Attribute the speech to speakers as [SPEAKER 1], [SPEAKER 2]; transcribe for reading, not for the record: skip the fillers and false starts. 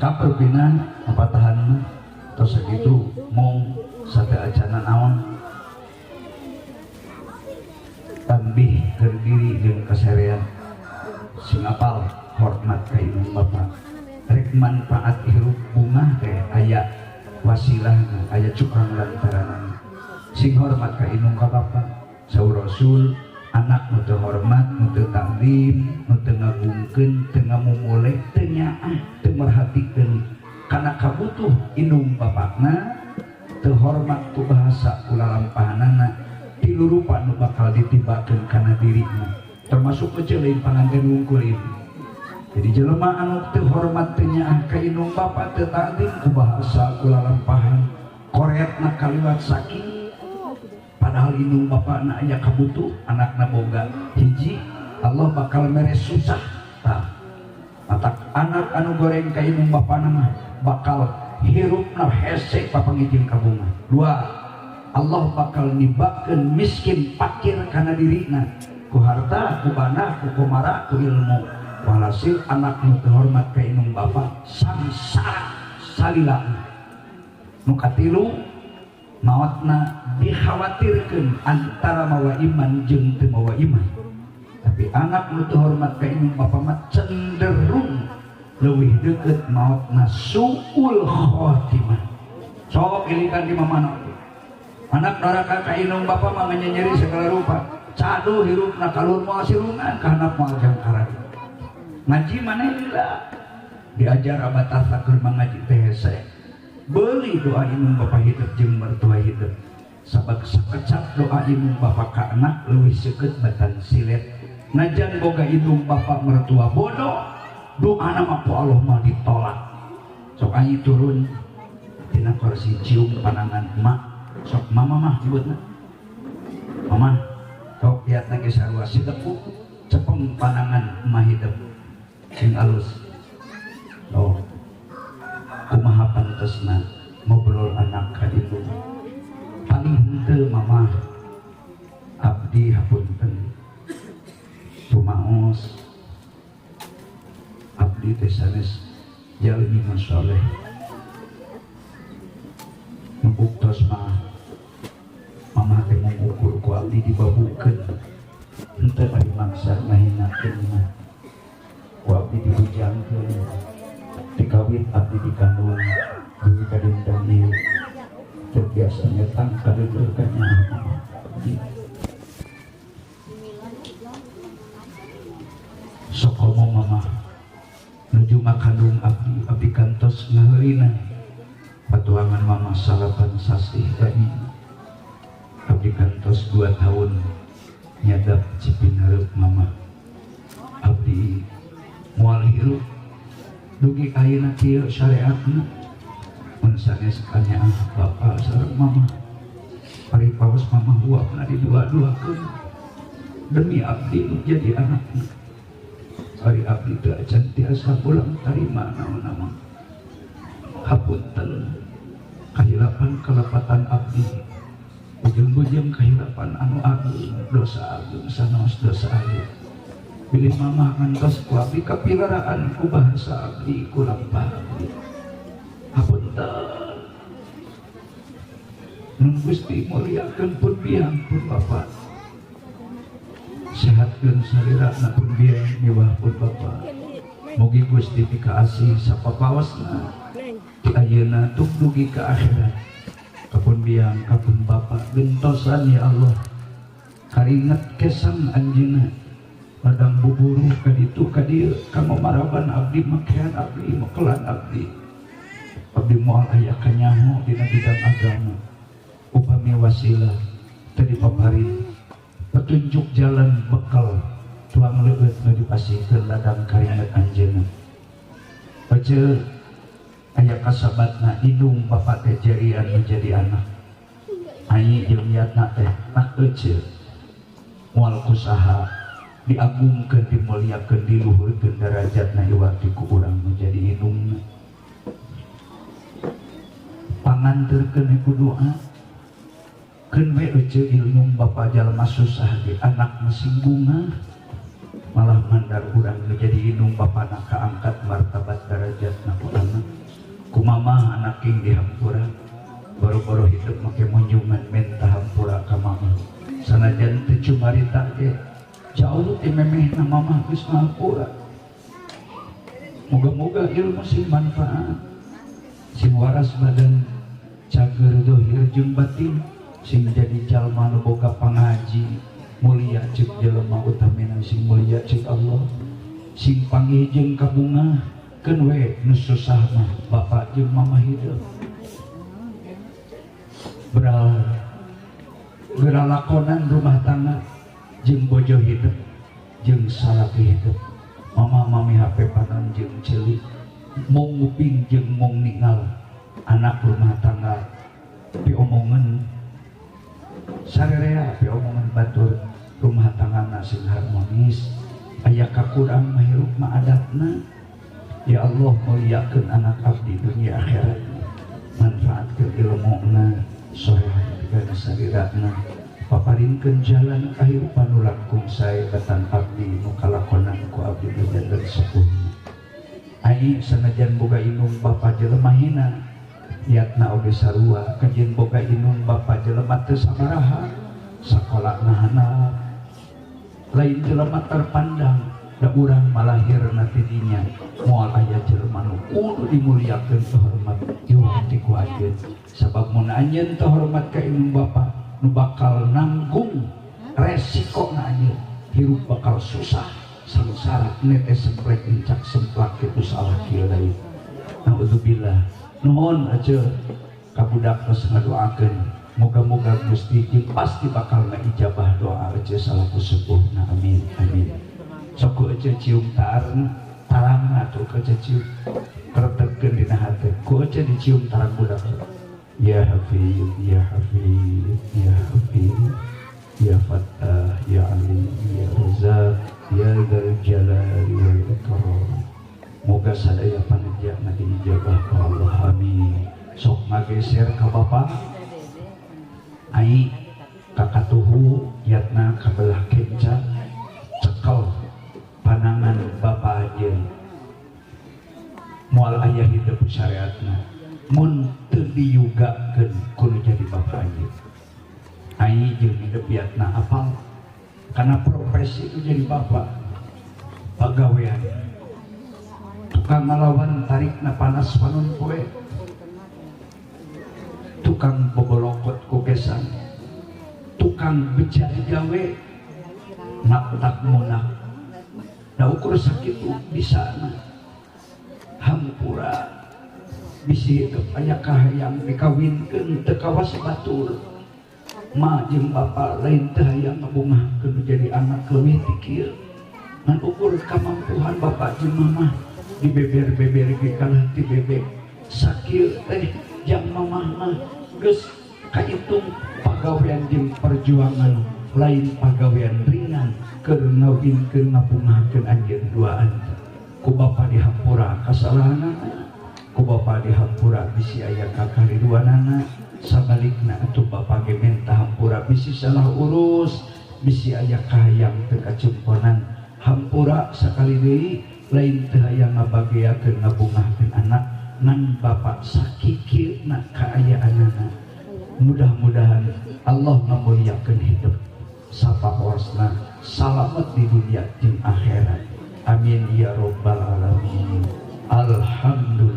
[SPEAKER 1] kaperpinan apa tahan terus segitu mong sampai acana naon tambih berdiri dengan keserean singapal hormat ka imam bapak rek manfaat hirup bunga teh aya wasilah aya cukrang lantaran sing hormat ka imam ka bapak saur rasul anak nu teu hormat nu teu taklim nu teu ngagungkeun teu ngamumuleh teu nyaah teu merhatikeun kana kabutuh indung bapakna teu hormat ku bahasa ku lalampahanana tilu rupa nu bakal ditibakeun kana dirina termasuk keceleun panganten wungkul ini. Jadi jelema anu teu hormat teu nyaah ka indung bapak teu taklim ku bahasa ku lalampahan koreatna kaliwat saking padahal indung bapakna aya kabutuh anakna boga hiji Allah bakal mere susah tah matak anak anu goreng ka indung bapana mah bakal hirupna hese papangijing ka bunga dua Allah bakal nibakeun miskin fakir kana dirina ku harta ku bana ku kumara ku ilmu walhasil anak nu teu hormat ka indung bapa samsara salilana nu katilu mautna dikhawatirkan antara mawa iman jeung teu mawa iman tapi anak nu teu hormat ka indung bapa mah cenderung leuwih deukeut mautna suul khotimah sok ilikan di mamana anak neraka ka indung bapa mah nyeri segala rupa cadu hirupna kalur moal silungan ka anak moal jangkaran ngaji maneh lila diajar abatasa keur mangaji teh hese beli doa indung bapa hidup jeung mertua hidup sabab sakecap doa indung bapa ka anak leuwih seukeut batan silet najan boga indung bapa mertua bodoh doa nama ku Allah mah ditolak sok ayi turun tina kursi cium panangan emak sok mama mah nyebutna mama sok lihatna ge sarua sidepu cepeng panangan emak hidup sing alus oh kumaha pantesna ngobrol anak ka indung paling henteu mama abdi hapunten tumaos abdi teh sanes jalmi nu saleh nu buktos mah mama teh mengukur ku abdi dibabukeun henteu ari maksa ngahinakeun mah ku abdi dihujangkeun dikawin abdi dikandung dugi kadendang ieu terbiasa nyetang kadeukeurkannya sok ngomong mama nuju makandung abdi kantos ngaheurina patuangan mama salapan sasih tadi abdi kantos 2 tahun nyadap cipin hareup mama abdi moal hirup dugi ayeuna kieu syariatna mun sanes kanyaah bapa sareng mama ari paos mama huapna didua-duakeun demi abdi nu jadi anakna ari abdi teu acan tiasa ulang tarima naon mah hapunten kahilapan kelepatan abdi ujung-ujung kahilapan anu agung dosa agung sanos dosa agung pilih mama ngantos ku abdi kapilaraan ku bahasa abdi ku lampah abdi hapunten nun Gusti muliakeun pun biang pun bapak sehatkeun sarirana pun biang nyewah pun bapak mugi Gusti pikaasih sapapaosna ti ayeuna tuk dugi ka akhirat kapun biang kapun bapak gentosan ya Allah karinget kesan anjeunna padang buburuh ka ditu ka dieu kanggo maraban abdi makean abdi makelan abdi abdi moal aya kanyaho dina bidang agama upami wasilah teu dipaparin petunjuk jalan bekal tuang leueut nu dipasihkeun ladang karinget anjeunna pece aya kasabatna indung bapak teh jarian menjadi anak ai jeung niatna teh nak ece moal kusaha diagungkeun dimuliakeun diluhurkeun derajatna iwati ku urang menjadi indungna panganterkeun ku doa keun we ece ilmu bapa jalma susah di anak mesin bunga malah mandar urang menjadi indung bapana kaangkat martabat derajatna ku anak aking dihampura baru-baru hidup make munjungan minta hampura ka mama sanajan teu cumarita ge jauh ti memehna mama geus ngahampura. Moga-moga ilmu sing manfaat sing waras badan cager dohir jeung batin sing jadi jalma nu boga pangaji mulia ceuk jelema utamina sing mulia ceuk Allah sing panggih jeung kabunga keun we nu susah mah bapa jeung mama hidup beral lakonan rumah tangga jeung bojo hidup jeung salaki hidup mama mami HP panon jeung ceulik mung nguping jeung mung ningal anak rumah tangga piomongan sarerea piomongan batur rumah tangga sing harmonis aya kakurang mahirup maadatna ya Allah muliakeun anak abdi dunia akhirat manfaatkeun ilmuna soheh kana sarirana paparinkeun jalan kahirupan nu langkung sae batan abdi nu kalakonan ku abdi dan sepuh ai sanajan boga inung bapa jelema hina liatna oge sarua kajen boga inung bapa jelema teu sabaraha sakolana handap lain jelema terpandang da urang malahirna ti dinya moal aya jelema nu kudu dimuliakeun terhormat ieu ti ku ajeun sabab mun anjeun terhormat ka inung bapa nu bakal nanggung resiko na anjeun hirup bakal susah sangsara netes semprek incak semplak kitu salah kieu lain naudzubillah nuhun aja kabudak geus ngadoakeun moga-moga Gusti pasti bakal ngaijabah doa aja salaku sepuhna amin amin sok aja cium tarang atuh aja cium kertekeun dina hate ku aja dicium tarang budak ya Hafiz ya Hafiz ya Hafiz ya Fattah ya Alim ya Razak ya Dzal Jalali wal Ikram moga sadaya panajana diijabah ku Allah amin sok ngageser ka bapa ai kakatuhu yatna kabelah kenca cekel panangan bapa aja moal ayah hidup syariatna mun teu diyugakeun kudu jadi bapa aja ai jeung hidup yatna apal karena profesi itu jadi bapa pagawean tukang ngalawan tarikna panas panon poe tukang bogolokot kukesan tukang becari gawe nak munak da ukur sakitu bisa hampura bisi hidup aya kahayang dikawinkeun teu kawas batur ma jeung bapa lain teu hayang ngabungahkeun jadi anak leuwih ti kieu ngan ukur kamampuhan bapa jeung mama dibeber-beber ge kalah ti bebek sakieu teh jang mamah mah geus kahitung pagawean jeung perjuangan lain pagawean ringan keur ngawinkeun ngabungahkeun anjeun duaan ku bapa dihampura kasalahanana ku bapa dihampura bisi aya kakariduanana sabalikna atuh bapa ge menta hampura bisi salah urus bisi aya kahayang teu kacumponan hampura sakali deui lain teu hayang ngabageakeun ngabungahkeun anak ngan bapak sakikirna kaayaanana mudah-mudahan Allah ngamuliakeun hidup sapahorsna salamet di dunia jeung akhirat amin ya rabbal alamin alhamdulillah.